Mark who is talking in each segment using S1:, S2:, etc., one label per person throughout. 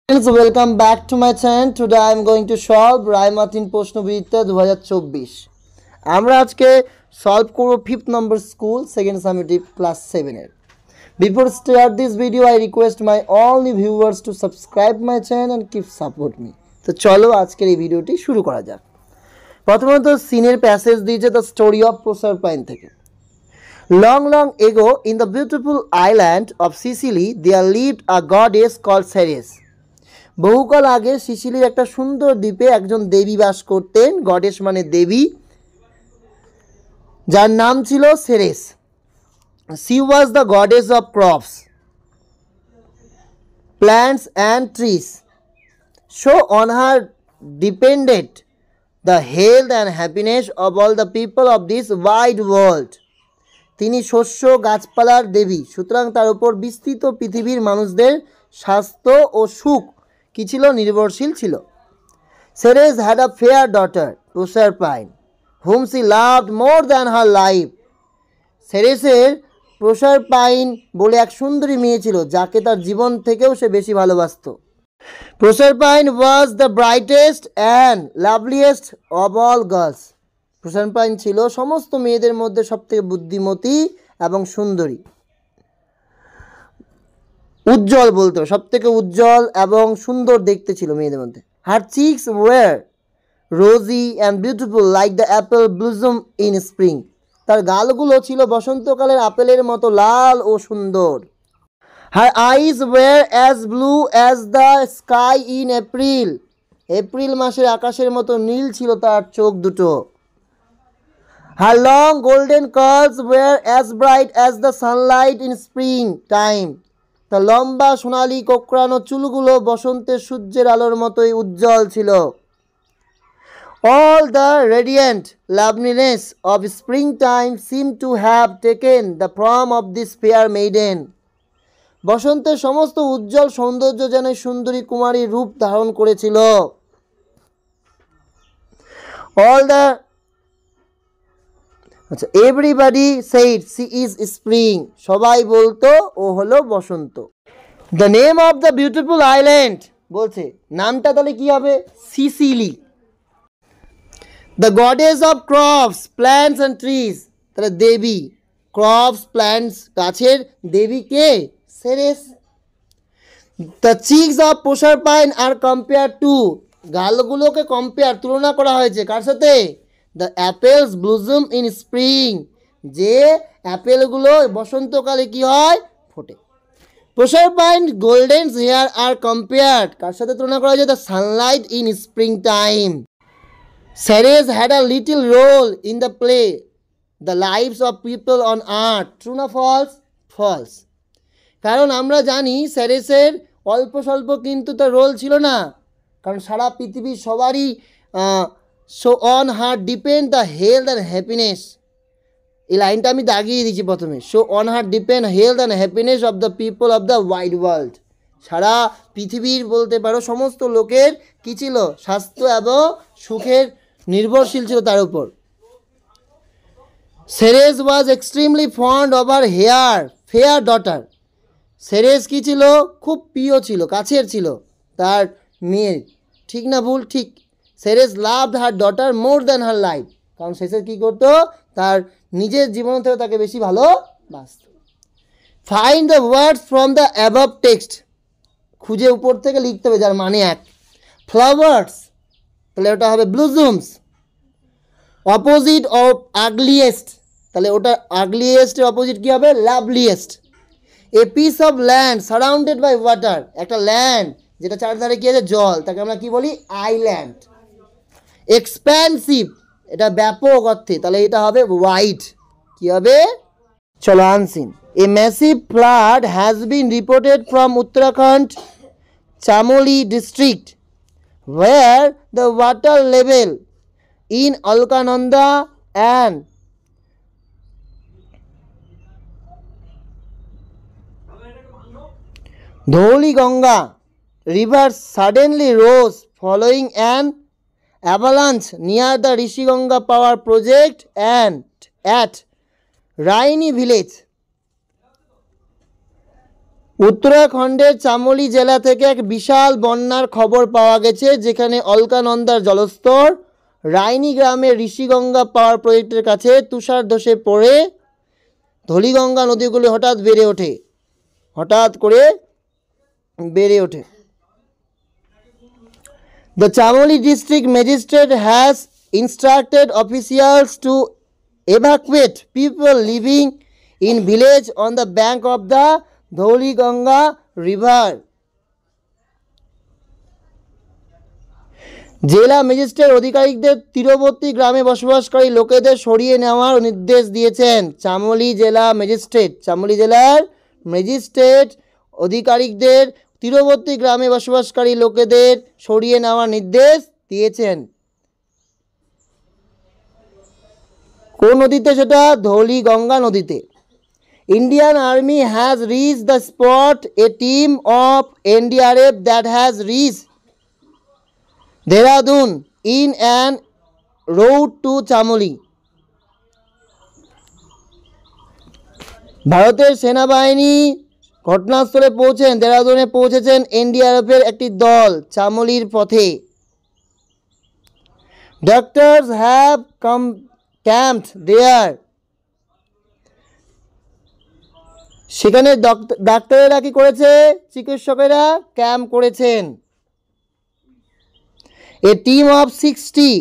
S1: Friends, welcome back to my channel. Today I am going to solve Ray Martin প্রশ্নবিদ্যা 2024 আমরা আজকে solve করব 5th number school second summative class 7 এর Before start this video I request my all new viewers to subscribe my channel and keep support me. তো চলো আজকের এই ভিডিওটি শুরু করা যাক। প্রথমত সিনের প্যাসেজ দিয়েছে দ্য স্টোরি অফ প্রসারপাইন থেকে। Long ago in the beautiful island of Sicily there lived a goddess called Ceres. বহুকাল আগে সিসিলির একটা সুন্দর দ্বীপে একজন দেবী বাস করতেন। গডেস মানে দেবী, যার নাম ছিল Ceres. She was the goddess of crops, plants and trees. So on her depended the health and happiness of all the people of this wide world. তিনি শস্য গাছপালার দেবী, সুতরাং তার উপর বিস্তৃত পৃথিবীর মানুষদের স্বাস্থ্য ও সুখ কি ছিল? নির্ভরশীল ছিল। Ceres had a fair daughter, Proserpine, whom she loved more than her life. সেরেসের প্রসারপাইন বলে এক সুন্দরী মেয়ে ছিল, যাকে তার জীবন থেকেও সে বেশি ভালোবাসত। Proserpine was the brightest and loveliest of all girls. প্রসারপাইন ছিল সমস্ত মেয়েদের মধ্যে সবথেকে বুদ্ধিমতী এবং সুন্দরী। উজ্জ্বল বলতো, সবথেকে উজ্জ্বল এবং সুন্দর দেখতে ছিল মেয়েদের মধ্যে। Her cheeks were rosy and beautiful like the apple blossom in spring. তার গালগুলো ছিল বসন্তকালের আপেলের মতো লাল ও সুন্দর। Her eyes were as blue as the sky in April. April মাসের আকাশের মতো নীল ছিল তার চোখ দুটো। Her long golden curls were as bright as the sunlight in spring time. তার লম্বা সোনালি কোঁকড়ানো চুলগুলো বসন্তের সূর্যের আলোর মতোই উজ্জ্বল ছিল। All the radiant loveliness of springtime seemed to have taken the form of this fair maiden. বসন্তের সমস্ত উজ্জ্বল সৌন্দর্য যেন সুন্দরী কুমারীর রূপ ধারণ করেছিল। Everybody said she is spring. সবাই বলতো ও হলো বসন্ত। The name of the beautiful island বলছে নামটা তাহলে কি হবে? Sicily. The goddess of crops, plants and trees. তাহলে দেবী, crops, plants, গাছের দেবী কে? সেরেস। The cheeks of Proserpine are compared to. গালগুলোকে কম্পেয়ার তুলনা করা হয়েছে কার সাথে? The apples blossom in spring. যে অ্যাপেলগুলো বসন্তকালে কি হয়? ফোটে। Proserpine golden hair are compared কার সাথে তুলনা করা হয়েছে? The sunlight in springtime. Ceres had a little role in the play The Lives of People on Earth. True না false? False. কারণ আমরা জানি সেরেসের অল্প স্বল্প কিন্তু তার রোল ছিল না, কারণ সারা পৃথিবীর সবারই So on her depend the health and happiness. এই লাইনটা আমি দাগিয়ে দিয়েছি প্রথমে। So on her depend health and happiness of the people of the wide world. সারা পৃথিবীর বলতে পারো সমস্ত লোকের কি ছিল? স্বাস্থ্য এবং সুখের নির্ভরশীল ছিল তার উপর। Ceres was extremely fond of her fair daughter. Ceres কি ছিল? খুব প্রিয় ছিল, কাছের ছিল তার মেয়ের। ঠিক না ভুল? ঠিক। Ceres loved her daughter more than her life. কারণ সেরেস কি করতো? তার নিজের জীবন থেকে তাকে বেশি ভালোবাসত। Find the words from the above text. খুঁজে উপর থেকে লিখতে হবে যার মানে এক। Flowers তাহলে ওটা হবে blossoms. Opposite of ugliest তাহলে ওটা ugliest এর অপোজিট কি হবে? Loveliest. A piece of land surrounded by water. একটা ল্যান্ড যেটা চারধারে কি আছে? জল, তাকে আমরা কি বলি? আইল্যান্ড। এক্সপ্যান্সিভ এটা ব্যাপক অর্থে, তাহলে এটা হবে ওয়াইড। কি হবে? চলো unseen. A massive flood has been reported from Uttarakhand Chamoli district where the water level in Alaknanda and Dhauliganga rivers suddenly rose following an avalanche near the Rishiganga power project and at Raini village. উত্তরাখণ্ডের চামোলি জেলা থেকে এক বিশাল বন্যার খবর পাওয়া গেছে, যেখানে অলকানন্দার জলস্তর রাইনি গ্রামের ঋষিগঙ্গা পাওয়ার প্রজেক্টের কাছে তুষার ধসে পড়ে ধলিগঙ্গা নদীগুলি হঠাৎ করে বেড়ে ওঠে। The Chamoli district magistrate has instructed officials to evacuate people living in village on the bank of the Dholi-Ganga river. জেলা ম্যাজিস্ট্রেট আধিকারিকদের তীরবর্তী গ্রামে বসবাসকারী লোকেদের সরিয়ে নেওয়ার নির্দেশ দিয়েছেন। চামোলি জেলার ম্যাজিস্ট্রেট আধিকারিকদের তীরবর্তী গ্রামে বসবাসকারী লোকেদের সরিয়ে নেওয়ার নির্দেশ দিয়েছেন। কোন নদীতে? সেটা ধৌলিগঙ্গা নদীতে। Indian Army has reached the spot. A team of NDRF that has reached Dehradun in an route to Chamoli. ভারতের সেনাবাহিনী ঘটনাস্থলে দেহরাদুনে পৌঁছেছেন এনডিআরএফের একটি দল চামোলির পথে। Doctors have camped there. সেখানে ডাক্তারেরা কি করেছে? চিকিৎসকেরা ক্যাম্প করেছেন। A team of 60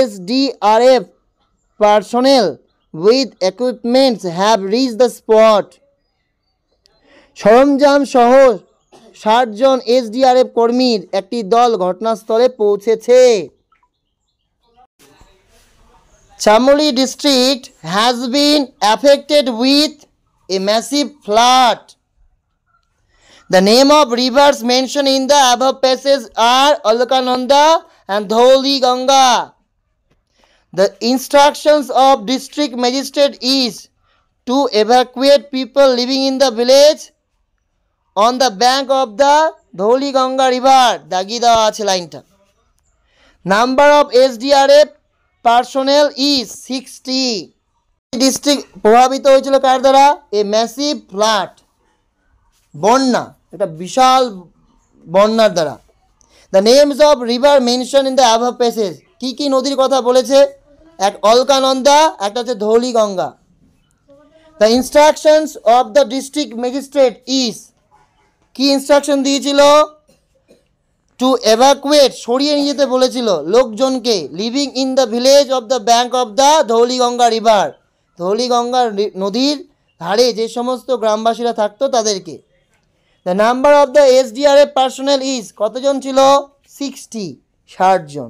S1: SDRF personnel with equipments have reached the spot. সরঞ্জাম সহ 60 জন এসডিআরএফ কর্মীর একটি দল ঘটনাস্থলে পৌঁছেছে। Chamoli district has been affected with a massive flood. The name of rivers mentioned in the above passage are Alkananda and Dholi-Ganga. The instructions of district magistrate is to evacuate people living in the village on the bank of the Dholi-Ganga river. দাগি দেওয়া আছে লাইনটা। Number of SDRF personnel is 60. District প্রভাবিত হয়েছিল কার দ্বারা? এ massive flood, বন্যা, একটা বিশাল বন্যার দ্বারা। The names of river mention in the above passage, কী কী নদীর কথা বলেছে? এক অলকানন্দা, একটা হচ্ছে Dhauliganga. The instructions of the district magistrate is, কি ইনস্ট্রাকশন দিয়েছিল? টু এভাকুয়েট, সরিয়ে নিয়ে যেতে বলেছিল লোকজনকে, living in the village of the bank of the Dhauliganga river, Dhauliganga নদীর ধারে যে সমস্ত গ্রামবাসীরা থাকতো তাদেরকে। The number of the SDRF personnel is, কতজন ছিল? 60 জন।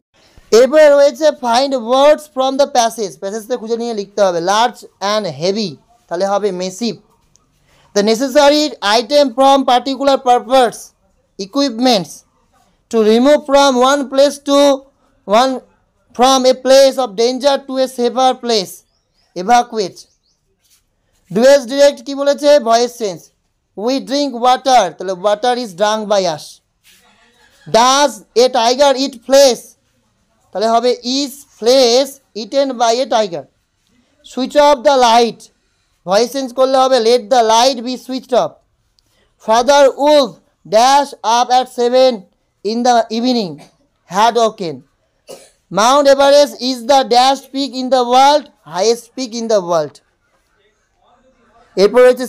S1: এরপরে রয়েছে ফাইন্ড ওয়ার্ডস ফ্রম দ্য প্যাসেজটা খুঁজে নিয়ে লিখতে হবে। লার্জ অ্যান্ড হেভি, তাহলে হবে massive. The necessary item from particular purpose, equipments to remove from a place of danger to a safer place, evacuate. Dues direct কি বলেছে? Voice change. we drink water, তাহলে water is drunk by us. does a tiger eat flesh, তাহলে হবে is flesh eaten by a tiger. switch off the light, voice change করলে হবে let the light be switched off. father wolf dash up at 7 in the evening, had woken. Mount Everest is the dash peak in the world, highest peak in the world. এরপর হচ্ছে